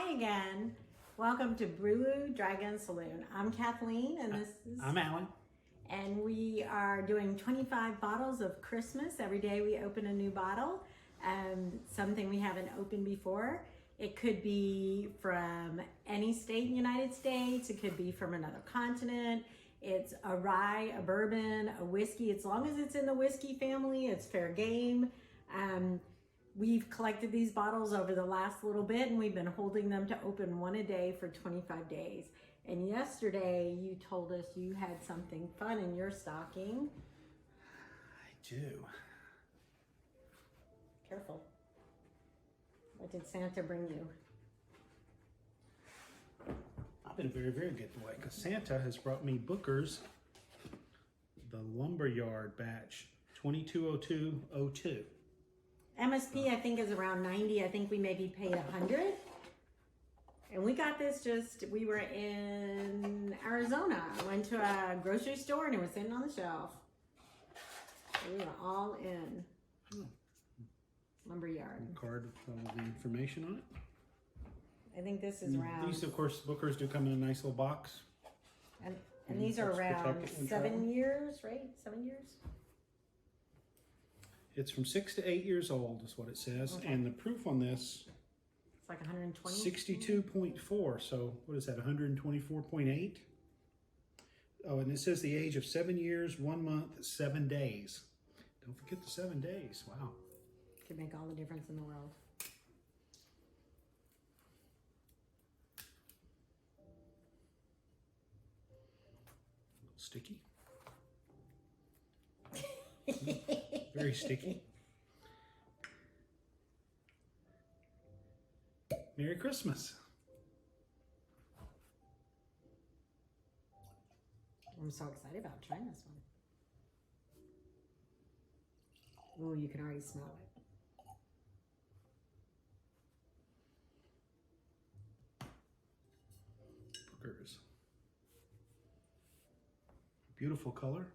Hi again. Welcome to Blue Dragon Saloon. I'm Kathleen and this is... I'm Alan. And we are doing 25 bottles of Christmas. Every day we open a new bottle. Something we haven't opened before. It could be from any state in the United States. It could be from another continent. It's a rye, a bourbon, a whiskey. As long as it's in the whiskey family, it's fair game. We've collected these bottles over the last little bit and we've been holding them to open one a day for 25 days. And yesterday you told us you had something fun in your stocking. I do. Careful. What did Santa bring you? I've been very, very good boy because Santa has brought me Booker's the Lumberyard batch 220202. MSP I think is around 90. I think we maybe paid 100. And we got this we were in Arizona. I went to a grocery store and it was sitting on the shelf. We were all in. Lumberyard. Card with all the information on it. I think this is around. These, of course, Booker's do come in a nice little box. And these are around 7 years, right? 7 years? It's from 6 to 8 years old, is what it says. Okay. And the proof on this, it's like 120? 62.4. So what is that, 124.8? Oh, and it says the age of 7 years, 1 month, 7 days. Don't forget the 7 days. Wow. Could make all the difference in the world. Sticky. Very sticky. Merry Christmas. I'm so excited about trying this one. Oh, you can already smell it. Booker's. Beautiful color.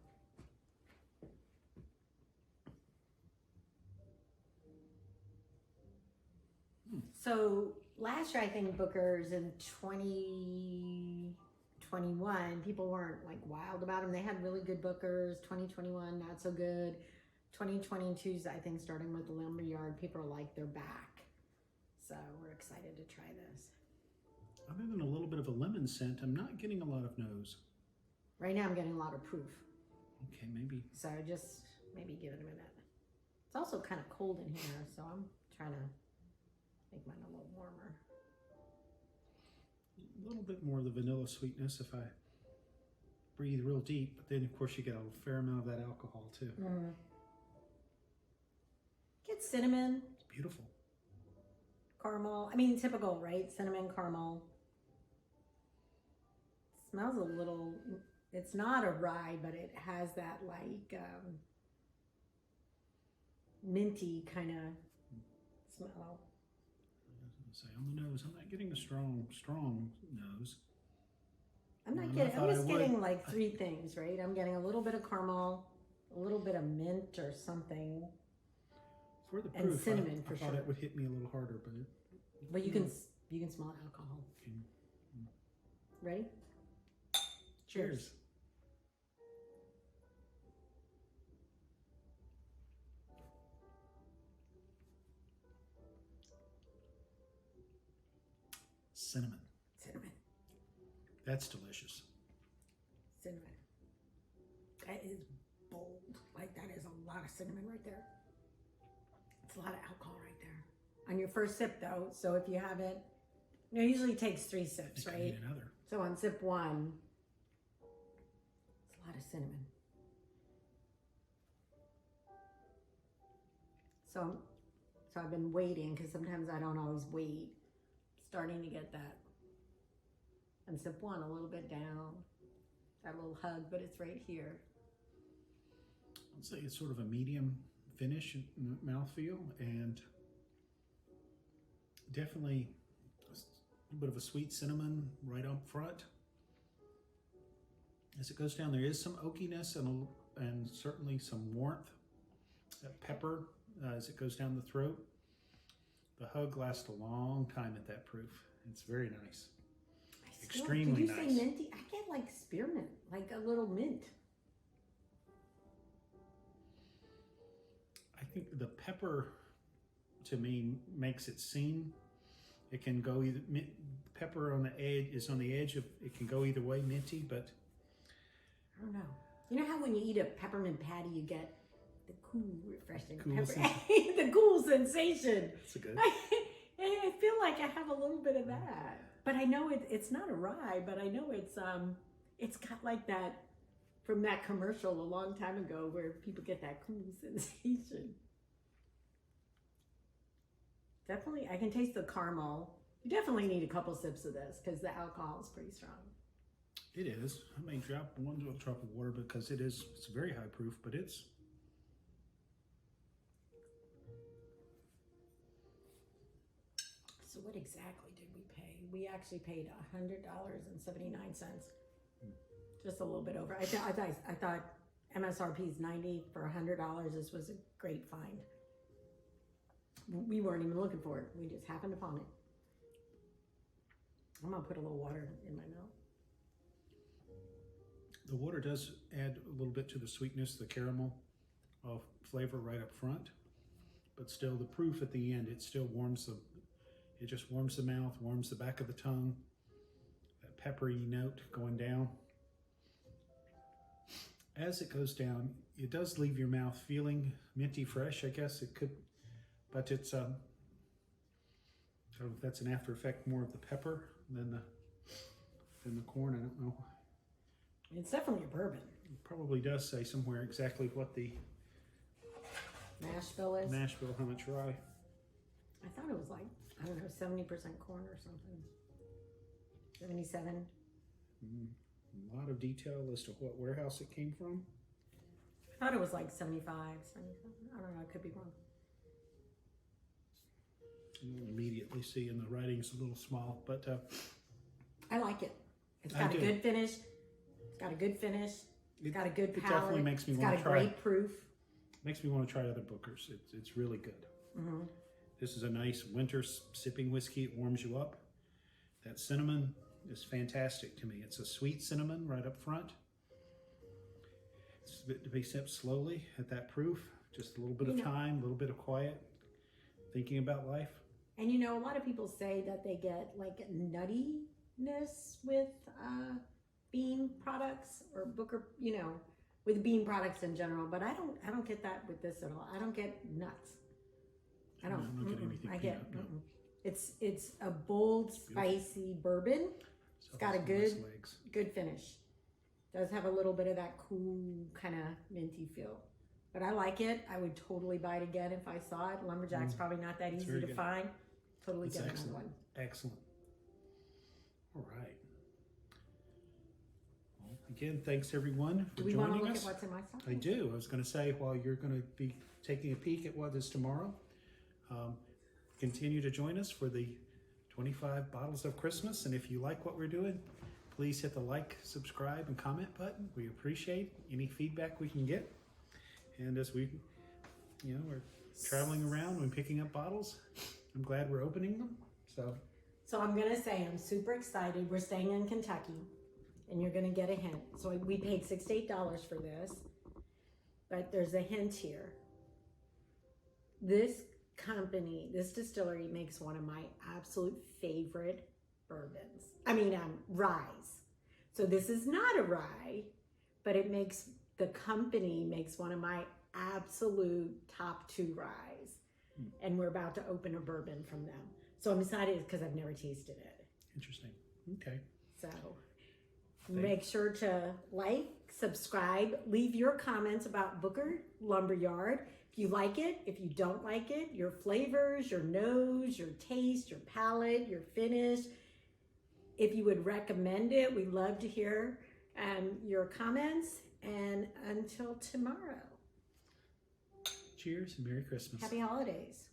So last year, I think Booker's in 2021, people weren't like wild about them. They had really good Bookers. 2021, not so good. 2022's, I think, starting with the Lumberyard, people are like, they're back. So we're excited to try this. Other than a little bit of a lemon scent, I'm not getting a lot of nose. Right now I'm getting a lot of proof. Okay, maybe. So just maybe give it a minute. It's also kind of cold in here, so I'm trying to make mine a little warmer. A little bit more of the vanilla sweetness if I breathe real deep, but then of course you get a fair amount of that alcohol too. Get cinnamon. It's beautiful. Caramel. I mean, typical, right? Cinnamon, caramel. Smells a little, it's not a rye, but it has that like minty kind of smell. Say on the nose, I'm not getting a strong nose. I'm just getting like three things, right? I'm getting a little bit of caramel, a little bit of mint or something. For the proof, and cinnamon for sure. I thought it would hit me a little harder, but you can smell alcohol. Ready? Cheers. Cinnamon. Cinnamon. That's delicious. Cinnamon. That is bold. Like that is a lot of cinnamon right there. It's a lot of alcohol right there. On your first sip though, so if you haven't, it usually takes 3 sips, right? Need another. So on sip 1, it's a lot of cinnamon. So I've been waiting because sometimes I don't always wait. Starting to get that. And sip 1 a little bit down. That little hug, but it's right here. I'd say it's sort of a medium finish mouthfeel and definitely a little bit of a sweet cinnamon right up front. As it goes down, there is some oakiness and certainly some warmth, pepper as it goes down the throat. The hug lasts a long time at that proof, It's very nice. Extremely Extremely nice. Did you say minty? I get like spearmint, like a little mint. I think the pepper, to me, makes it seem. It can go either, pepper on the edge is on the edge of, it can go either way, minty, but. I don't know. You know how when you eat a peppermint patty, you get the cool, refreshing Cool pepper, the cool sensation. That's a good. I feel like I have a little bit of that, but I know it's not a rye, but I know it's got like that from that commercial a long time ago where people get that cool sensation. Definitely, I can taste the caramel. You definitely need a couple sips of this because the alcohol is pretty strong. It is. I may drop one drop of water because it's very high proof, but it's. So what exactly did we pay? We actually paid $100.79. Just a little bit over. I thought MSRP is $90 for $100. This was a great find. We weren't even looking for it. We just happened upon it. I'm gonna put a little water in my mouth. The water does add a little bit to the sweetness, the caramel flavor right up front, but still the proof at the end, it still warms it just warms the mouth, warms the back of the tongue, that peppery note going down. As it goes down, it does leave your mouth feeling minty fresh, I guess it could, but it's, I don't know if that's an after effect more of the pepper than the corn, I don't know. It's definitely a bourbon. It probably does say somewhere exactly what the Mash bill is. mash bill, how much rye. I thought it was like, I don't know, 70% corn or something. 77. A lot of detail as to what warehouse it came from. I thought it was like 75, 77. I don't know, I could be wrong. You'll immediately see, and the writing's a little small, but I like it. It's got a good finish. It's got a good finish. It's got a good palate. It definitely makes me it's want got to a try. great proof. Makes me want to try other Bookers. It's really good. Mm-hmm. This is a nice winter sipping whiskey. It warms you up. That cinnamon is fantastic to me. It's a sweet cinnamon right up front. It's to be sipped slowly at that proof. Just a little bit of time, a little bit of quiet, thinking about life. And you know, a lot of people say that they get like nuttiness with bean products or Booker, you know, with bean products in general. But I don't get that with this at all. I don't get nuts. I don't. I'm not getting anything. I get. No. It's a bold, spicy bourbon. It's got a good finish. Does have a little bit of that cool kind of minty feel. But I like it. I would totally buy it again if I saw it. Lumberjack's probably not that easy to find. Totally get another one. Excellent. All right. Well, again, thanks everyone for joining us. Do we want to look at what's in my stocking? I do. I was going to say, while you're going to be taking a peek at what is tomorrow, continue to join us for the 25 bottles of Christmas. And if you like what we're doing, please hit the like, subscribe, and comment button. We appreciate any feedback we can get. And as we're traveling around and picking up bottles, I'm glad we're opening them. So I'm going to say I'm super excited. We're staying in Kentucky, and you're going to get a hint. So we paid $6 to $8 for this, but there's a hint here. This company, this distillery makes one of my absolute favorite bourbons. Ryes. So this is not a rye, but the company makes one of my absolute top 2 ryes. And we're about to open a bourbon from them. So I'm excited because I've never tasted it. Interesting. Okay. So make sure to like, subscribe, leave your comments about Booker Lumberyard. If you like it, if you don't like it, your flavors, your nose, your taste, your palate, your finish. If you would recommend it, we'd love to hear your comments. And until tomorrow. Cheers and Merry Christmas. Happy holidays.